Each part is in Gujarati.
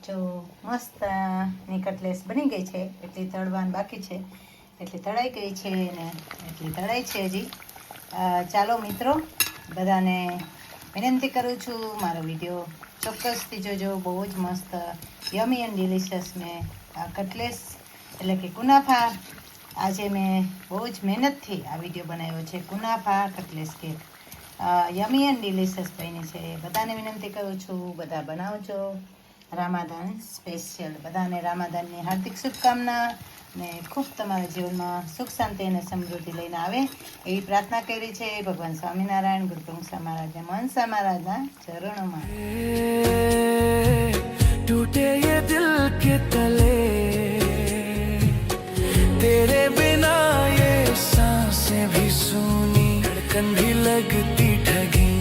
જો મસ્ત ની કટલેસ બની ગઈ છે, એટલી તળવાનું બાકી છે, એટલી તળાઈ ગઈ છે ને એટલી તળાઈ છે હજી. ચાલો મિત્રો, બધાને વિનંતી કરું છું મારો વિડીયો ચોક્કસથી જોજો. બહુ જ મસ્ત યમી એન્ડ ડિલિશિયસ મેં આ કટલેસ એટલે કે કુનાફા આજે મેં બહુ જ મહેનતથી આ વિડીયો બનાવ્યો છે. કુનાફા કટલેસ કેક યમી એન્ડ ડિલિશિયસ બની છે. બધાને વિનંતી કરું છું, બધા બનાવજો. રામાદાન સ્પેશિયલ બધાને રામાદાનની હાર્દિક શુભકામના ને ખૂબ તમારા જીવનમાં સુખ શાંતિ અને સમૃદ્ધિ લઈને આવે એવી પ્રાર્થના કરી છે ભગવાન સ્વામિનારાયણ ગુરુપ્રમસા મહારાજને મનસા મહારાજના ચરણોમાં. टूटे ये दिल के तले तेरे बिना ये सांसें भी सूनी धड़कन भी लगती ठगी.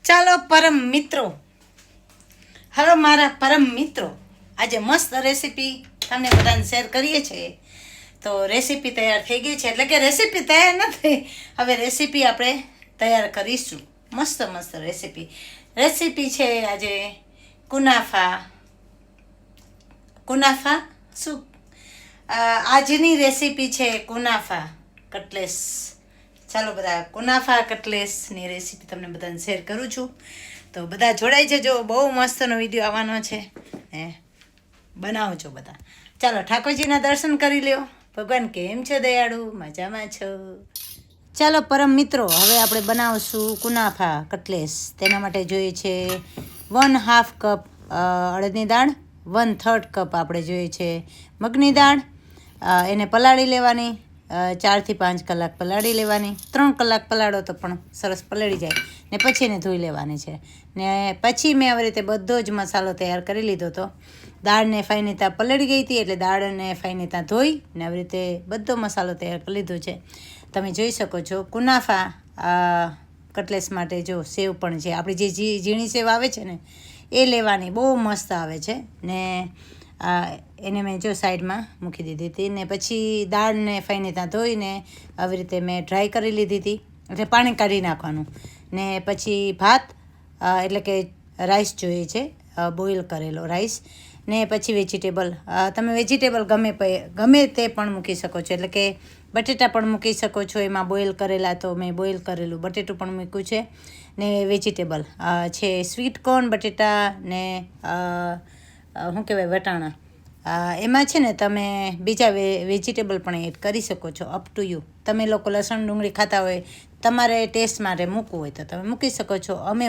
ચાલો પરમ મિત્રો, હલો મારા પરમ મિત્રો, આજે મસ્ત રેસીપી તમને બધાને શેર કરીએ છીએ. તો રેસીપી તૈયાર થઈ ગઈ છે, એટલે કે રેસીપી તૈયાર નથી, હવે રેસીપી આપણે તૈયાર કરીશું. મસ્ત મસ્ત રેસીપી છે આજે કુનાફા શું આજની રેસીપી છે કુનાફા કટલેસ. ચાલો બધા કુનાફા કટલેસની રેસીપી તમને બધાને શેર કરું છું, તો બધા જોડાઈ જજો. બહુ મસ્તનો વિડીયો આવવાનો છે, બનાવજો બધા. ચાલો ઠાકોરજીના દર્શન કરી લ્યો. ભગવાન કેમ છે દયાળુ? મજામાં છો? ચાલો પરમ મિત્રો, હવે આપણે બનાવશું કુનાફા કટલેસ. તેના માટે જોઈએ છે 1/2 કપ અડદની દાળ, 1/3 કપ આપણે જોઈએ છે મગની દાળ. એને પલાળી લેવાની, 4 થી 5 કલાક પલાળી લેવાની. 3 કલાક પલાળો તો પણ સરસ પલળી જાય ને પછી એને ધોઈ લેવાની છે. ને પછી મેં આવી રીતે બધો જ મસાલો તૈયાર કરી લીધો હતો. દાળને ફાઈને ત્યાં પલળી ગઈ હતી એટલે દાળને ફાઈને ત્યાં ધોઈ ને આવી રીતે બધો મસાલો તૈયાર કરી લીધો છે. તમે જોઈ શકો છો. કુનાફા કટલેસ માટે જો સેવ પણ છે, આપણી જે ઝીણી સેવ આવે છે ને એ લેવાની, બહુ મસ્ત આવે છે. ને એને મેં જો સાઈડમાં મૂકી દીધી હતી. ને પછી દાળને ફાઈને ત્યાં ધોઈને આવી રીતે મેં ડ્રાય કરી લીધી હતી, એટલે પાણી કાઢી નાખવાનું. ને પછી ભાત એટલે કે રાઈસ જોઈએ છે, બોઇલ કરેલો રાઈસ. ને પછી વેજીટેબલ, તમે વેજીટેબલ ગમે તે પણ મૂકી શકો છો, એટલે કે બટેટા પણ મૂકી શકો છો એમાં બોઇલ કરેલા. તો મેં બોઇલ કરેલું બટેટું પણ મૂક્યું છે. ને વેજીટેબલ છે સ્વીટ કોર્ન, બટેટા ને શું કહેવાય વટાણા. એમાં છે ને તમે બીજા વેજીટેબલ પણ એડ કરી શકો છો, અપ ટુ યુ. તમે લોકો લસણ ડુંગળી ખાતા હોય, તમારે ટેસ્ટ માટે મૂકવું હોય તો તમે મૂકી શકો છો. અમે